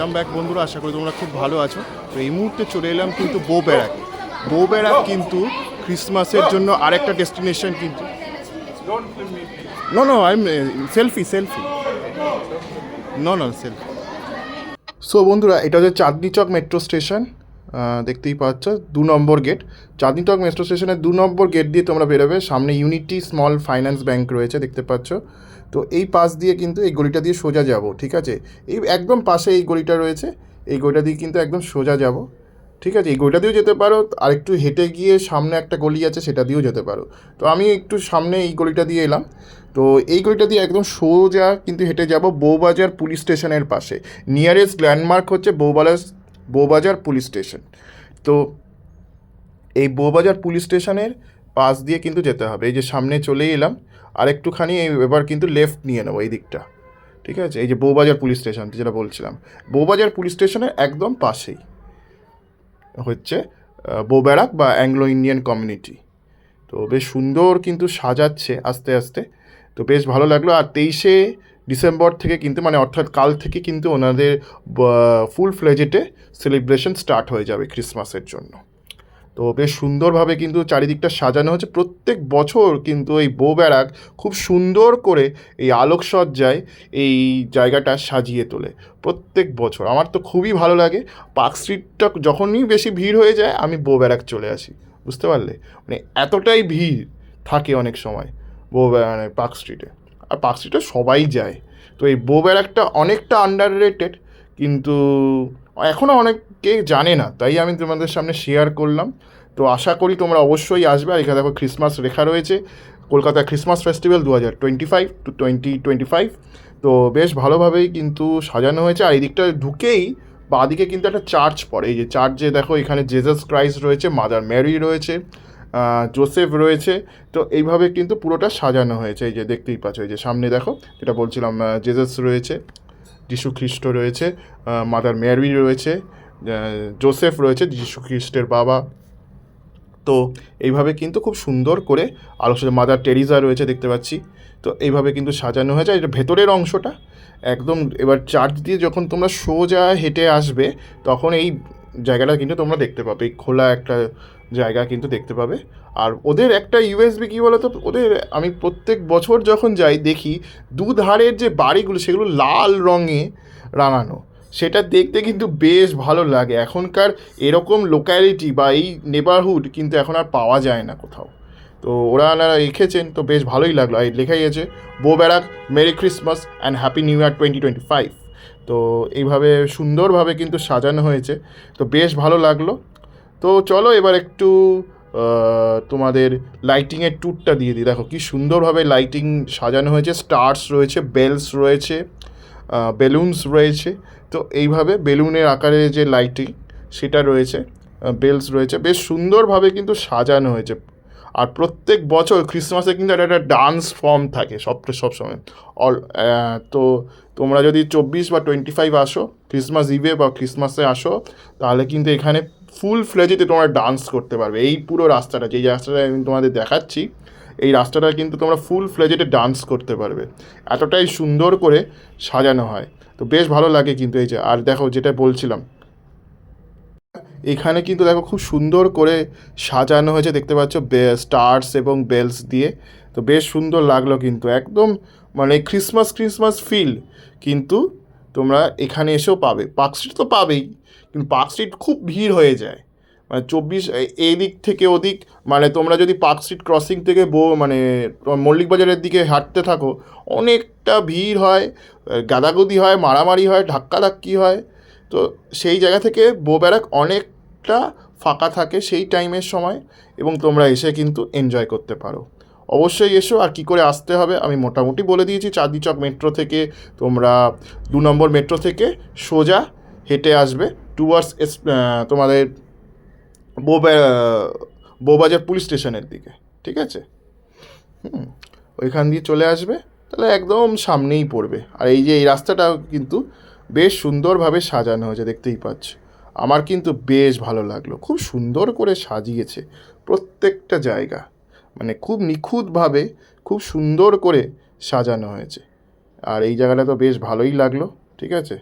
Welcome back বন্ধুরা, আশা করি তোমরা খুব ভালো আছো। তো এই মুহূর্তে চলে এলাম কিন্তু বো ব্যারাক কিন্তু ক্রিসমাসের জন্য আরেকটা ডেস্টিনেশন কিন্তু no I am selfie no selfie. So বন্ধুরা, এটা হচ্ছে চাঁদনি চক মেট্রো স্টেশন, দেখতেই পাচ্ছ 2 নম্বর গেট। চাঁদনি চক মেট্রো স্টেশনের 2 নম্বর গেট দিয়ে তোমরা বেরোবে, সামনে ইউনিটি স্মল ফাইন্যান্স ব্যাংক রয়েছে দেখতে পাচ্ছ। তো এই পাশ দিয়ে কিন্তু এই গলিটা দিয়ে সোজা যাব, ঠিক আছে? এই একদম পাশে এই গলিটা রয়েছে, এই গলিটা দিয়ে কিন্তু একদম সোজা যাব, ঠিক আছে? এই গলিটা দিয়েও যেতে পারো, আর একটু হেঁটে গিয়ে সামনে একটা গলি আছে সেটা দিয়েও যেতে পারো। তো আমি একটু সামনে এই গলিটা দিয়ে এলাম। তো এই গলিটা দিয়ে একদম সোজা কিন্তু হেঁটে যাব বউবাজার পুলিশ স্টেশনের পাশে। নিয়ারেস্ট ল্যান্ডমার্ক হচ্ছে বউবাজার পুলিশ স্টেশন। তো এই বউবাজার পুলিশ স্টেশনের পাশ দিয়ে কিন্তু যেতে হবে। এই যে সামনে চলেই এলাম, আর একটুখানি এবার কিন্তু লেফট নিয়ে নেবো এই দিকটা, ঠিক আছে? এই যে বউবাজার পুলিশ স্টেশন যেটা বলছিলাম, বউবাজার পুলিশ স্টেশনের একদম পাশেই হচ্ছে বো-ব্যারাক বা অ্যাংলো ইন্ডিয়ান কমিউনিটি। তো বেশ সুন্দর কিন্তু সাজাচ্ছে আস্তে আস্তে, তো বেশ ভালো লাগলো। আর 23শে ডিসেম্বর থেকে কিন্তু, মানে অর্থাৎ কাল থেকে কিন্তু ওনাদের ফুল ফ্লেজেটে সেলিব্রেশন স্টার্ট হয়ে যাবে ক্রিসমাসের জন্য। তো বেশ সুন্দরভাবে কিন্তু চারিদিকটা সাজানো হচ্ছে। প্রত্যেক বছর কিন্তু এই বো-ব্যারাক খুব সুন্দর করে এই আলোকসজ্জায় এই জায়গাটা সাজিয়ে তোলে প্রত্যেক বছর। আমার তো খুবই ভালো লাগে। পার্ক স্ট্রিটটা যখনই বেশি ভিড় হয়ে যায় আমি বো-ব্যারাক চলে আসি, বুঝতে পারলে? মানে এতটাই ভিড় থাকে অনেক সময় মানে পার্ক স্ট্রিটে, আর পার্ক স্ট্রিটে সবাই যায়। তো এই বো-ব্যারাকটা অনেকটা আন্ডার রেটেড, কিন্তু এখনও অনেকে জানে না, তাই আমি তোমাদের সামনে শেয়ার করলাম। তো আশা করি তোমরা অবশ্যই আসবে। আর এখানে দেখো ক্রিসমাস লেখা রয়েছে, কলকাতা ক্রিসমাস ফেস্টিভ্যাল 2025 to 2025। তো বেশ ভালোভাবেই কিন্তু সাজানো হয়েছে। আর এই দিকটা ঢুকেই বাঁদিকে কিন্তু একটা চার্চ পড়ে। এই যে চার্চে দেখো, এখানে জেসাস ক্রাইস্ট রয়েছে, মাদার মেরি রয়েছে, জোসেফ রয়েছে। তো এইভাবে কিন্তু পুরোটা সাজানো হয়েছে। এই যে দেখতেই পাচ্ছ, এই যে সামনে দেখো যেটা বলছিলাম, জেসাস রয়েছে, যিশু খ্রিস্ট রয়েছে, মাদার মেরি রয়েছে, জোসেফ রয়েছে যিশু খ্রিস্টের বাবা। তো এইভাবে কিন্তু খুব সুন্দর করে আলোচনা, মাদার টেরিজা রয়েছে দেখতে পাচ্ছি। তো এইভাবে কিন্তু সাজানো হয়েছে। এটা ভেতরের অংশটা একদম। এবার চার্চ দিয়ে যখন তোমরা সোজা হেঁটে আসবে, তখন এই জায়গাটা কিন্তু তোমরা দেখতে পাবে, এই খোলা একটা জায়গা কিন্তু দেখতে পাবে। আর ওদের একটা ইউএসবি কী বলো তো, ওদের আমি প্রত্যেক বছর যখন যাই দেখি দুধারের যে বাড়িগুলো সেগুলো লাল রঙে রাঙানো, সেটা দেখতে কিন্তু বেশ ভালো লাগে। এখনকার এরকম লোক্যালিটি বা এই নেবারহুড কিন্তু এখন আর পাওয়া যায় না কোথাও। তো ওরা রেখেছেন, তো বেশ ভালোই লাগলো। আর লেখাই আছে বো-ব্যারাক merry Christmas and happy new year 2025। তো এইভাবে সুন্দরভাবে কিন্তু সাজানো হয়েছে, তো বেশ ভালো লাগলো। তো চলো এবার একটু তোমাদের লাইটিংয়ের ট্যুরটা দিয়ে দিই। দেখো কি সুন্দরভাবে লাইটিং সাজানো হয়েছে, স্টার্স রয়েছে, বেলস রয়েছে, বেলুনস রয়েছে। তো এইভাবে বেলুনের আকারে যে লাইটিং সেটা রয়েছে, বেলস রয়েছে, বেশ সুন্দরভাবে কিন্তু সাজানো হয়েছে। আর প্রত্যেক বছর ক্রিসমাসে কিন্তু একটা ডান্স ফর্ম থাকে সবসময়। তো তোমরা যদি 24 বা 25 আসো, ক্রিসমাস ইভে বা ক্রিসমাসে আসো, তাহলে কিন্তু এখানে ফুল ফ্লেজেতে তোমরা ডান্স করতে পারবে। এই পুরো রাস্তাটা, যেই রাস্তাটা আমি তোমাদের দেখাচ্ছি, এই রাস্তাটা কিন্তু তোমরা ফুল ফ্লেজেটে ডান্স করতে পারবে, এতটাই সুন্দর করে সাজানো হয়। তো বেশ ভালো লাগে কিন্তু এই যে। আর দেখো যেটা বলছিলাম, এখানে কিন্তু দেখো খুব সুন্দর করে সাজানো হয়েছে দেখতে পাচ্ছ, স্টার্স এবং বেলস দিয়ে। তো বেশ সুন্দর লাগলো কিন্তু, একদম মানে ক্রিসমাস ফিল কিন্তু তোমরা এখানে এসেও পাবে। পার্ক স্ট্রিট তো পাবেই, কিন্তু পার্ক স্ট্রিট খুব ভিড় হয়ে যায়, মানে এই দিক থেকে ওদিক। মানে তোমরা যদি পার্ক স্ট্রিট ক্রসিং থেকে মানে মল্লিক বাজারের দিকে হাঁটতে থাকো, অনেকটা ভিড় হয়, গাদাগুদি হয়, মারামারি হয়, ধাক্কাধাক্কি হয়। তো সেই জায়গা থেকে বো-ব্যারাক অনেকটা ফাঁকা থাকে সেই টাইমের সময়, এবং তোমরা এসে কিন্তু এনজয় করতে পারো। অবশ্যই এসো। আর কী করে আসতে হবে আমি মোটামুটি বলে দিয়েছি। চাঁদনি চক মেট্রো থেকে তোমরা 2 নম্বর মেট্রো থেকে সোজা হেঁটে আসবে টুয়ার্ডস তোমাদের বউবাজার পুলিশ স্টেশনের দিকে, ঠিক আছে? ওইখান দিয়ে চলে আসবে, তাহলে একদম সামনেই পড়বে। আর এই যে এই রাস্তাটা কিন্তু বেশ সুন্দরভাবে সাজানো হয়েছে দেখতেই পাচ্ছ। আমার কিন্তু বেশ ভালো লাগলো, খুব সুন্দর করে সাজিয়েছে প্রত্যেকটা জায়গা, মানে খুব নিখুঁতভাবে খুব সুন্দর করে সাজানো হয়েছে। আর এই জায়গাটা তো বেশ ভালোই লাগলো, ঠিক আছে?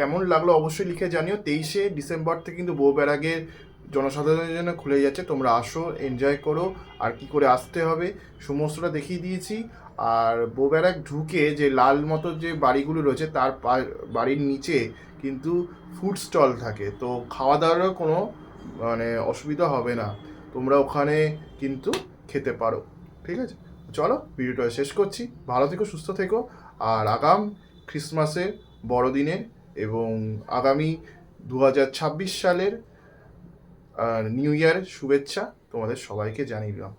কেমন লাগলো অবশ্যই লিখে জানিও। 23শে ডিসেম্বর থেকে কিন্তু বউ ব্যারাগের জনসাধারণের জন্য খুলে যাচ্ছে, তোমরা আসো, এনজয় করো। আর কি করে আসতে হবে সমস্তটা দেখিয়ে দিয়েছি। আর বউ ব্যারাগ ঢুকে যে লাল মতো যে বাড়িগুলো রয়েছে তার বাড়ির নিচে কিন্তু ফুড স্টল থাকে, তো খাওয়া দাওয়ারও কোনো অসুবিধা হবে না, তোমরা ওখানে কিন্তু খেতে পারো। ঠিক আছে, চলো ভিডিওটা শেষ করছি। ভালো থেকো, সুস্থ থেকো। আর আগাম ক্রিসমাসের বড়দিনের এবং আগামী 2026 সালের নিউ ইয়ারের শুভেচ্ছা তোমাদের সবাইকে জানিয়ে দিলাম।